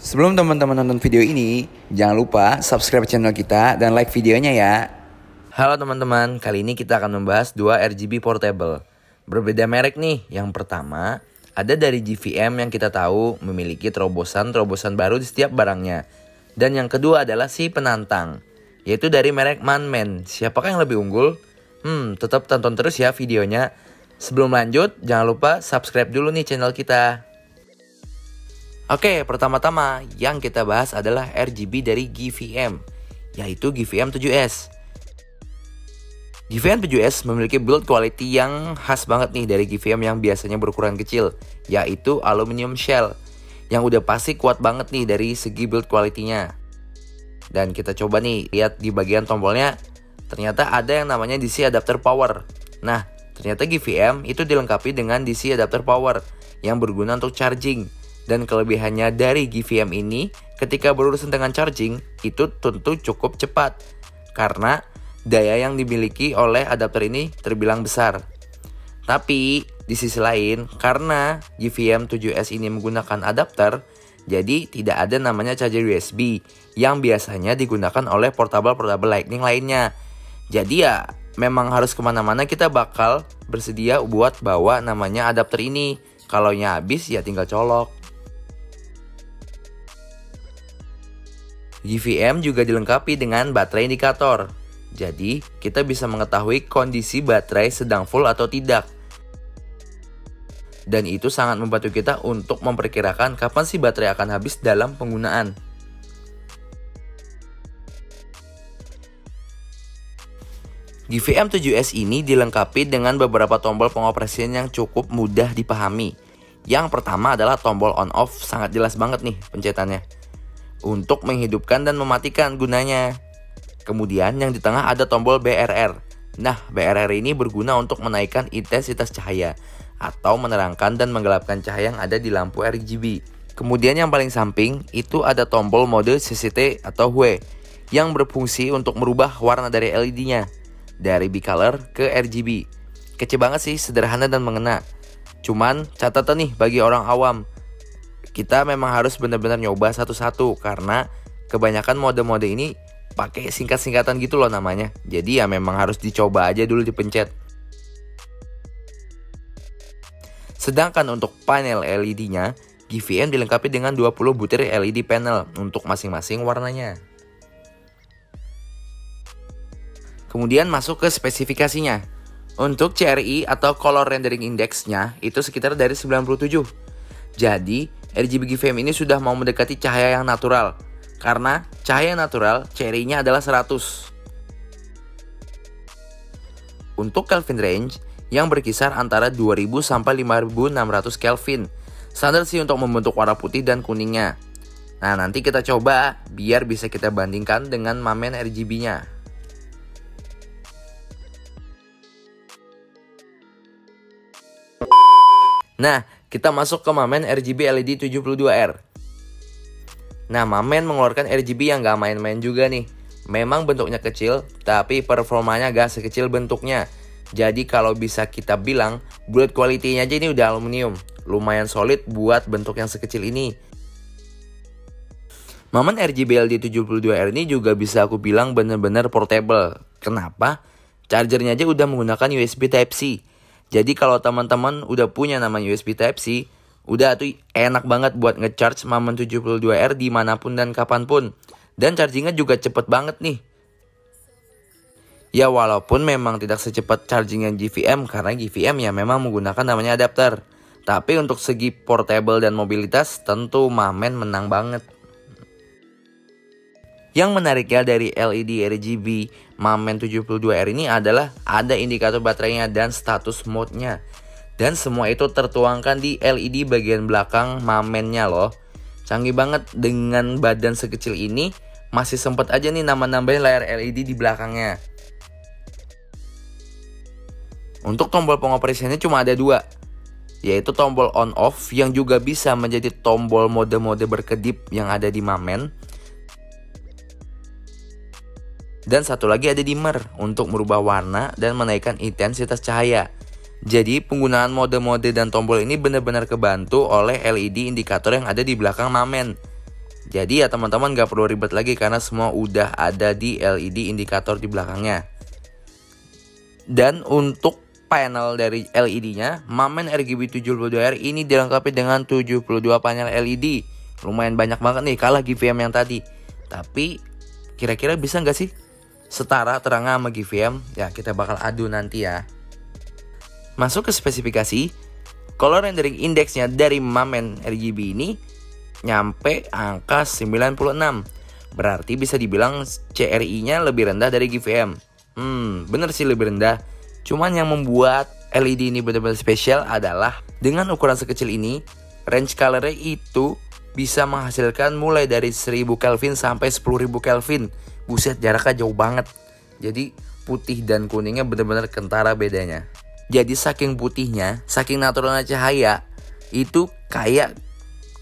Sebelum teman-teman nonton video ini, jangan lupa subscribe channel kita dan like videonya ya. Halo teman-teman, kali ini kita akan membahas dua RGB portable. Berbeda merek nih. Yang pertama, ada dari GVM yang kita tahu memiliki terobosan baru di setiap barangnya. Dan yang kedua adalah si penantang, yaitu dari merek Manman. Siapakah yang lebih unggul? Tetap tonton terus ya videonya. Sebelum lanjut, jangan lupa subscribe dulu nih channel kita. Oke, pertama-tama yang kita bahas adalah RGB dari GVM, yaitu GVM 7S. GVM 7S memiliki build quality yang khas banget nih dari GVM yang biasanya berukuran kecil, yaitu aluminium shell, yang udah pasti kuat banget nih dari segi build quality-nya. Dan kita coba nih lihat di bagian tombolnya, ternyata ada yang namanya DC adapter power. Nah, ternyata GVM itu dilengkapi dengan DC adapter power yang berguna untuk charging. Dan kelebihannya dari GVM ini, ketika berurusan dengan charging, itu tentu cukup cepat. Karena daya yang dimiliki oleh adapter ini terbilang besar. Tapi, di sisi lain, karena GVM 7S ini menggunakan adapter, jadi tidak ada namanya charger USB yang biasanya digunakan oleh portable lightning lainnya. Jadi ya, memang harus kemana-mana kita bakal bersedia buat bawa namanya adapter ini. Kalau nya habis, ya tinggal colok. GVM juga dilengkapi dengan baterai indikator. Jadi, kita bisa mengetahui kondisi baterai sedang full atau tidak. Dan itu sangat membantu kita untuk memperkirakan kapan sih baterai akan habis dalam penggunaan. GVM 7S ini dilengkapi dengan beberapa tombol pengoperasian yang cukup mudah dipahami. Yang pertama adalah tombol on off, sangat jelas banget nih pencetannya, untuk menghidupkan dan mematikan gunanya. Kemudian yang di tengah ada tombol BRR. Nah, BRR ini berguna untuk menaikkan intensitas cahaya atau menerangkan dan menggelapkan cahaya yang ada di lampu RGB. Kemudian yang paling samping itu ada tombol mode CCT atau Hue yang berfungsi untuk merubah warna dari LED-nya dari bicolor ke RGB. Kece banget sih, sederhana dan mengena. Cuman catatan nih bagi orang awam, kita memang harus benar-benar nyoba satu-satu karena kebanyakan mode-mode ini pakai singkat-singkatan gitu loh namanya. Jadi ya memang harus dicoba aja dulu dipencet. Sedangkan untuk panel LED-nya, GVM dilengkapi dengan 20 butir LED panel untuk masing-masing warnanya. Kemudian masuk ke spesifikasinya. Untuk CRI atau Color Rendering Index-nya itu sekitar dari 97. Jadi, RGB GVM ini sudah mau mendekati cahaya yang natural. Karena cahaya natural, CRI-nya adalah 100. Untuk Kelvin range, yang berkisar antara 2000 sampai 5600 Kelvin. Standar sih untuk membentuk warna putih dan kuningnya. Nah, nanti kita coba biar bisa kita bandingkan dengan Manman RGB-nya. Nah, kita masuk ke Manman RGB LED 72R. Nah, Manman mengeluarkan RGB yang gak main-main juga nih. Memang bentuknya kecil, tapi performanya gak sekecil bentuknya. Jadi kalau bisa kita bilang, build quality-nya aja ini udah aluminium. Lumayan solid buat bentuk yang sekecil ini. Manman RGB LED 72R ini juga bisa aku bilang bener-bener portable. Kenapa? Chargernya aja udah menggunakan USB Type-C. Jadi kalau teman-teman udah punya namanya USB Type-C, udah tuh enak banget buat ngecharge Manman 72R dimanapun dan kapanpun. Dan chargingnya juga cepet banget nih. Ya walaupun memang tidak secepat chargingnya GVM, karena GVM ya memang menggunakan namanya adapter. Tapi untuk segi portable dan mobilitas tentu Manman menang banget. Yang menariknya dari LED RGB Manman 72R ini adalah ada indikator baterainya dan status mode-nya. Dan semua itu tertuangkan di LED bagian belakang Manman-nya loh. Canggih banget, dengan badan sekecil ini masih sempet aja nih nambah-nambahin layar LED di belakangnya. Untuk tombol pengoperasiannya cuma ada 2, yaitu tombol on off yang juga bisa menjadi tombol mode-mode berkedip yang ada di Manman. Dan satu lagi ada dimmer untuk merubah warna dan menaikkan intensitas cahaya. Jadi penggunaan mode-mode dan tombol ini benar-benar kebantu oleh LED indikator yang ada di belakang Manman. Jadi ya teman-teman gak perlu ribet lagi karena semua udah ada di LED indikator di belakangnya. Dan untuk panel dari LED-nya, Mamen RGB 72R ini dilengkapi dengan 72 panel LED. Lumayan banyak banget nih, kalah GVM yang tadi. Tapi kira-kira bisa nggak sih setara terangnya sama GVM? Ya kita bakal adu nanti ya. Masuk ke spesifikasi, color rendering indexnya dari Mamen RGB ini nyampe angka 96. Berarti bisa dibilang CRI-nya lebih rendah dari GVM. Bener sih lebih rendah. Cuman yang membuat LED ini benar-benar spesial adalah dengan ukuran sekecil ini, range color-nya itu bisa menghasilkan mulai dari 1000 Kelvin sampai 10.000 Kelvin. Buset, jaraknya jauh banget. Jadi putih dan kuningnya benar-benar kentara bedanya. Jadi saking putihnya, saking naturalnya cahaya, itu kayak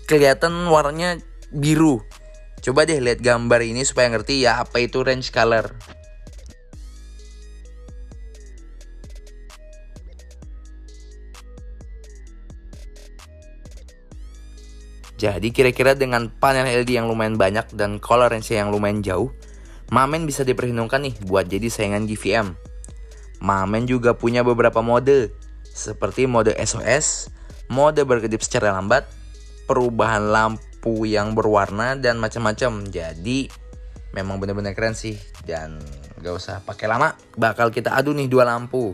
kelihatan warnanya biru. Coba deh lihat gambar ini supaya ngerti ya apa itu range color. Jadi kira-kira dengan panel LED yang lumayan banyak dan color range yang lumayan jauh, Mamen bisa diperhitungkan nih buat jadi saingan GVM. Mamen juga punya beberapa mode, seperti mode SOS, mode berkedip secara lambat, perubahan lampu yang berwarna dan macam-macam. Jadi memang benar-benar keren sih, dan gak usah pakai lama, bakal kita adu nih dua lampu.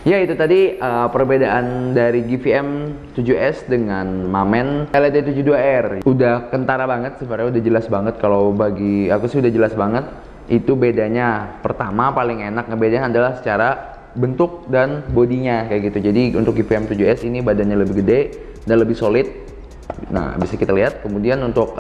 Ya itu tadi perbedaan dari GVM 7S dengan Mamen LED 72R. Udah kentara banget sebenarnya, udah jelas banget. Kalau bagi aku sih udah jelas banget. Itu bedanya. Pertama paling enak ngebedain adalah secara bentuk dan bodinya kayak gitu. Jadi untuk GVM 7S ini badannya lebih gede dan lebih solid. Nah bisa kita lihat. Kemudian untuk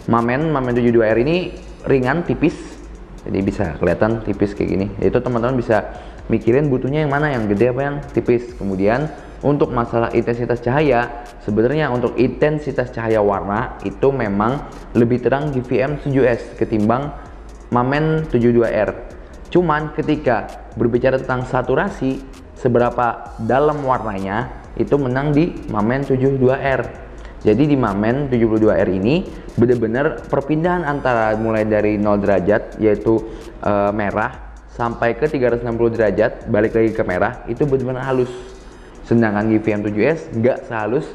Mamen 72R ini ringan, tipis. Jadi bisa kelihatan tipis kayak gini. Itu teman-teman bisa mikirin butuhnya yang mana, yang gede apa yang tipis. Kemudian untuk masalah intensitas cahaya, sebenarnya untuk intensitas cahaya warna itu memang lebih terang GVM 7S ketimbang Mamen 72R. Cuman ketika berbicara tentang saturasi, seberapa dalam warnanya itu menang di Mamen 72R. Jadi di Mamen 72R ini benar-benar perpindahan antara mulai dari 0 derajat yaitu merah sampai ke 360 derajat balik lagi ke merah itu benar-benar halus. Sedangkan GVM 7S nggak sehalus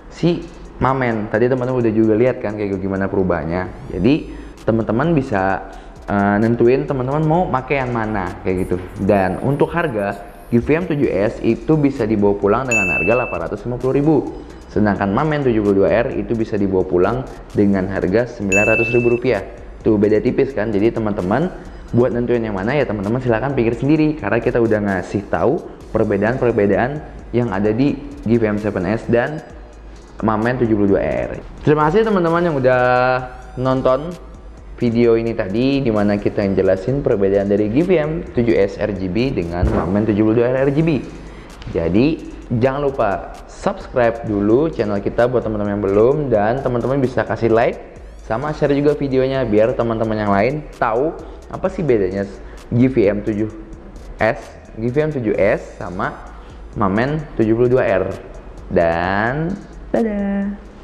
si Mamen. Tadi teman-teman udah juga lihat kan kayak gimana perubahannya. Jadi teman-teman bisa nentuin teman-teman mau pakai yang mana kayak gitu. Dan untuk harga GVM 7S itu bisa dibawa pulang dengan harga 850.000. Sedangkan Mamen 72R itu bisa dibawa pulang dengan harga Rp900.000. Tuh beda tipis kan. Jadi teman-teman buat nentuin yang mana ya teman-teman silahkan pikir sendiri, karena kita udah ngasih tahu perbedaan-perbedaan yang ada di GVM 7S dan Mamen 72R. Terima kasih teman-teman yang udah nonton video ini tadi, dimana kita yang jelasin perbedaan dari GVM 7S RGB dengan Mamen 72R RGB. Jadi jangan lupa subscribe dulu channel kita buat teman-teman yang belum, dan teman-teman bisa kasih like sama share juga videonya biar teman-teman yang lain tahu apa sih bedanya GVM 7S sama Mamen 72R. Dan dadah.